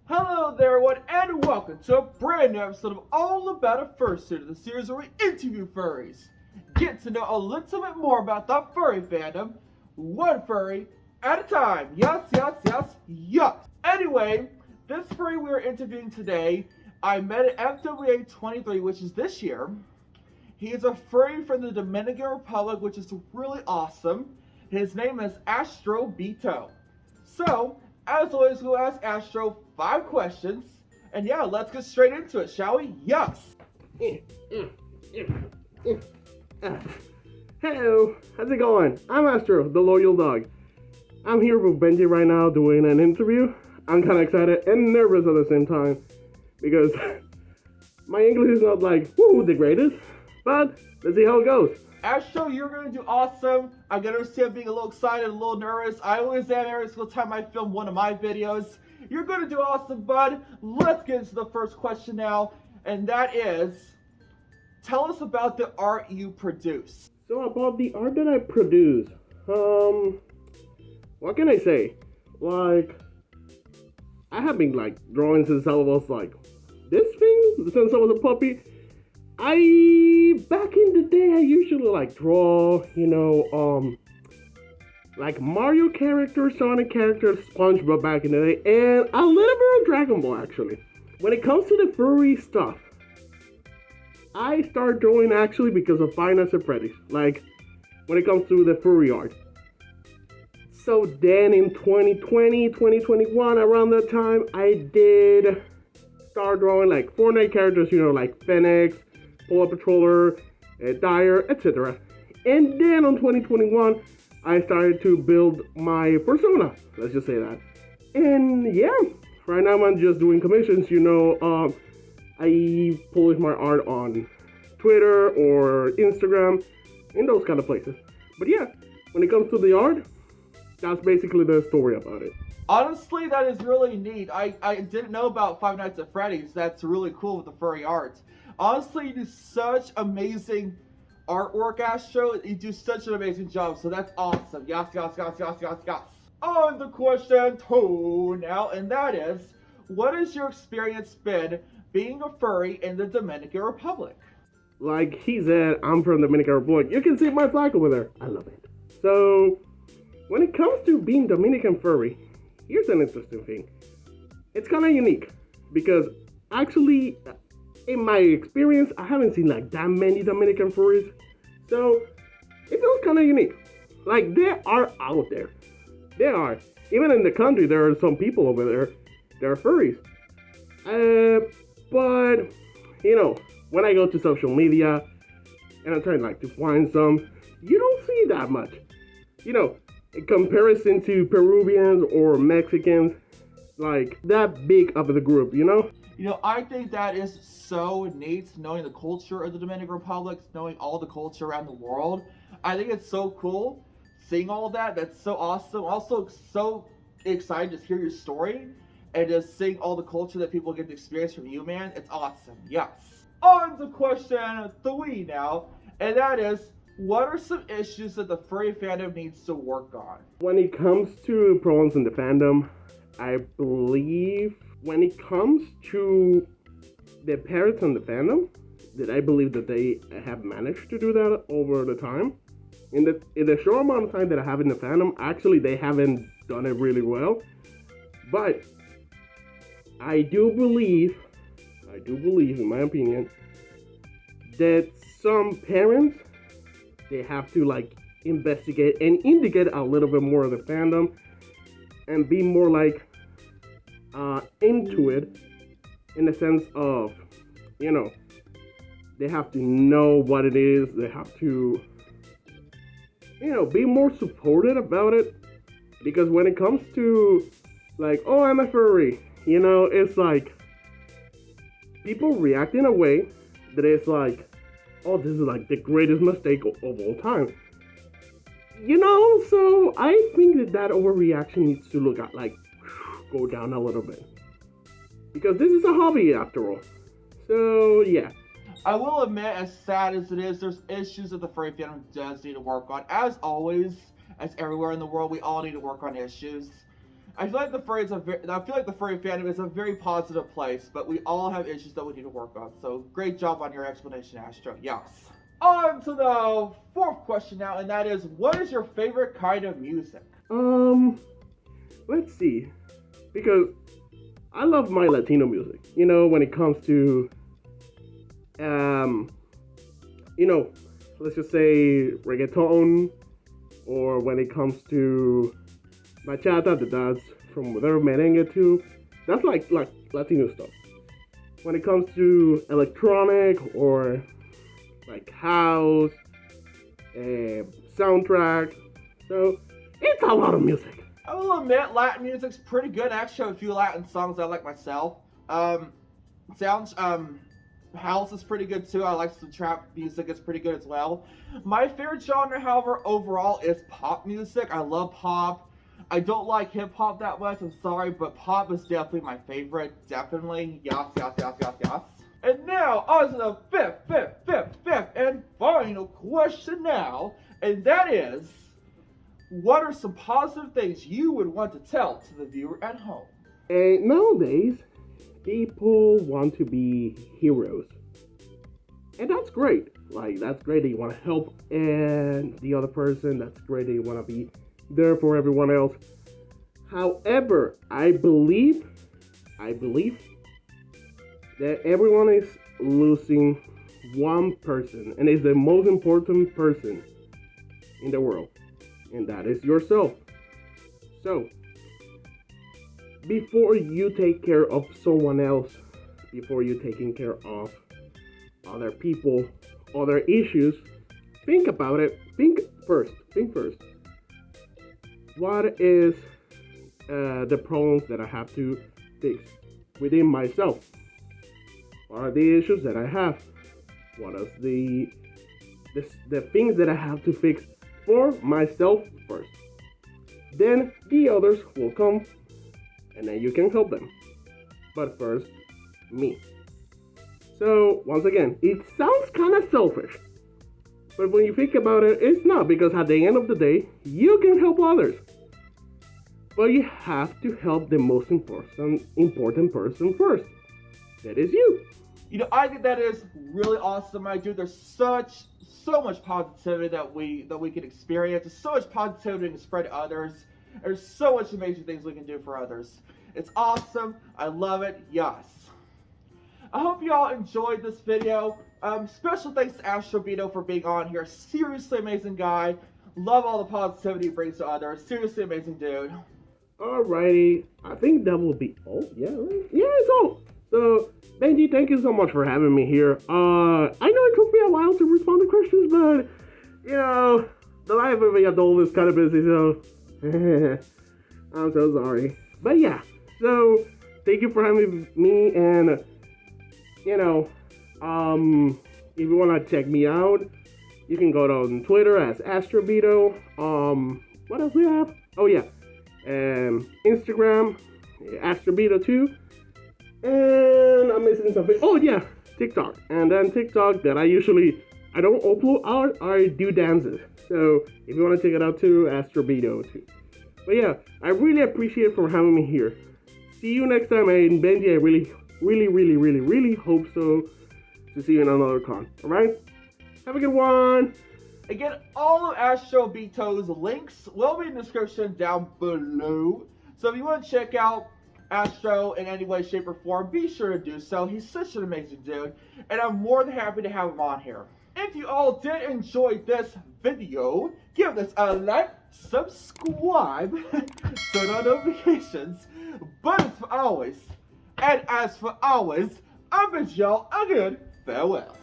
Hello there everyone and welcome to a brand new episode of All About a Fursuiter, the series where we interview furries. Get to know a little bit more about the furry fandom, one furry at a time. Yes, yes, yes, yes. Anyway, this furry we are interviewing today, I met at FWA 23, which is this year. He is a furry from the Dominican Republic, which is really awesome. His name is Astro Beato. So, as always, we'll ask Astro 5 questions. And yeah, let's get straight into it, shall we? Yes! Hello, how's it going? I'm Astro, the loyal dog. I'm here with Benji right now doing an interview. I'm kind of excited and nervous at the same time because my English is not like, woo, the greatest. But let's see how it goes. Astro, you're going to do awesome. I can understand being a little excited, a little nervous. I always am every single time I film one of my videos. You're going to do awesome, bud. Let's get into the first question now. And that is, tell us about the art you produce. So about the art that I produce, what can I say? Like, I have been like drawing since I was like this thing, since I was a puppy. Back in the day, I usually like draw, like Mario characters, Sonic characters, SpongeBob back in the day, and a little bit of Dragon Ball actually. When it comes to the furry stuff, I start drawing actually because of Five Nights at Freddy's, like when it comes to the furry art. So then in 2020, 2021, around that time, I did start drawing like Fortnite characters, like Phoenix, Polar Patroller, Dyer, etc. And then on 2021, I started to build my persona. Let's just say that. And yeah, right now I'm just doing commissions. I publish my art on Twitter or Instagram, and those kind of places. But yeah, when it comes to the art, that's basically the story about it. Honestly, that is really neat. I didn't know about Five Nights at Freddy's. That's really cool with the furry art. Honestly, you do such amazing artwork, Astro. You do such an amazing job, so that's awesome. Yes, yes, yes, yes, yes, yes. On the question 2 now, and that is, what has your experience been being a furry in the Dominican Republic? Like he said, I'm from the Dominican Republic. You can see my flag over there. I love it. So, when it comes to being Dominican furry, here's an interesting thing. It's kind of unique because actually, in my experience, I haven't seen like that many Dominican furries. So, it feels kind of unique. Like, they are out there. They are. Even in the country, there are some people over there that are furries. But, when I go to social media and I'm trying like to find some, you don't see that much. In comparison to Peruvians or Mexicans, like that big of the group, I think that is so neat, knowing the culture of the Dominican Republic, knowing all the culture around the world. I think it's so cool seeing all that. That's so awesome. Also, so excited to hear your story and just seeing all the culture that people get to experience from you, man. It's awesome. Yes. On to question 3 now, and that is, what are some issues that the furry fandom needs to work on? When it comes to problems in the fandom, I believe when it comes to the parents in the fandom, that I believe that they have managed to do that over the time. In the short amount of time that I have in the fandom, actually they haven't done it really well. But I do believe, in my opinion, that some parents, they have to like investigate and indicate a little bit more of the fandom and be more like into it, in the sense of, they have to know what it is. They have to, be more supportive about it. Because when it comes to like, oh, I'm a furry, it's like people react in a way that is like, oh, this is like the greatest mistake of all time. So I think that overreaction needs to look at like, go down a little bit. Because this is a hobby after all. So, yeah. I will admit, as sad as it is, there's issues that the furry fandom does need to work on. As always, as everywhere in the world, we all need to work on issues. I feel like the furry fandom is a very positive place, but we all have issues that we need to work on. So great job on your explanation, Astro. Yes. On to the fourth question now, and that is, what is your favorite kind of music? Let's see, because I love my Latino music. You know, when it comes to, let's just say reggaeton, or when it comes to bachata, that's from whatever merengue too. That's like Latino stuff. When it comes to electronic or like house, soundtrack, so it's a lot of music. I will admit, Latin music's pretty good. I actually have a few Latin songs I like myself. House is pretty good too. I like some trap music. It's pretty good as well. My favorite genre, however, overall is pop music. I love pop. I don't like hip hop that much. I'm sorry, but pop is definitely my favorite. Definitely. Yes. And now, on to the fifth and final question now. And that is, what are some positive things you would want to tell to the viewer at home? Nowadays, people want to be heroes. And that's great. Like, that's great that you want to help and the other person. That's great that you want to be there for everyone else. However, I believe that everyone is losing one person, and it's the most important person in the world, and that is yourself. So, before you take care of someone else, before you're taking care of other people, other issues, think about it. Think first. What is the problems that I have to fix within myself? What are the issues that I have? What is the things that I have to fix for myself first? Then the others will come, and then you can help them. But first, me. So, once again, it sounds kind of selfish. But when you think about it, it's not, because at the end of the day, you can help others. But you have to help the most important person first. That is you. You know, I think that is really awesome, my dude. There's so much positivity that we can experience. There's so much positivity we can spread to others. There's so much amazing things we can do for others. It's awesome. I love it. Yes. I hope you all enjoyed this video. Special thanks to Astro Beato for being on here. Seriously amazing guy. Love all the positivity he brings to others. Seriously amazing dude. Alrighty, I think that will be all. Yeah, right? Yeah, it's all. So, Benji, thank you so much for having me here. I know it took me a while to respond to questions, but, you know, the life of an adult is kind of busy, so I'm so sorry. But yeah, so thank you for having me, and, you know, if you want to check me out, you can go on Twitter as Astro Beato. What else we have? Oh yeah. Instagram, Astro Beato too, and I'm missing something. Oh yeah, TikTok, and then TikTok that I don't upload out, I do dances. So if you want to check it out too, Astro Beato too. But yeah, I really appreciate it for having me here. See you next time, and Benji, I really hope so to see you in another con. All right, have a good one. Again, all of Astro Beato's links will be in the description down below. So if you want to check out Astro in any way, shape, or form, be sure to do so. He's such an amazing dude, and I'm more than happy to have him on here. If you all did enjoy this video, give this a like, subscribe, turn on notifications. But as for always, I bid y'all a good farewell.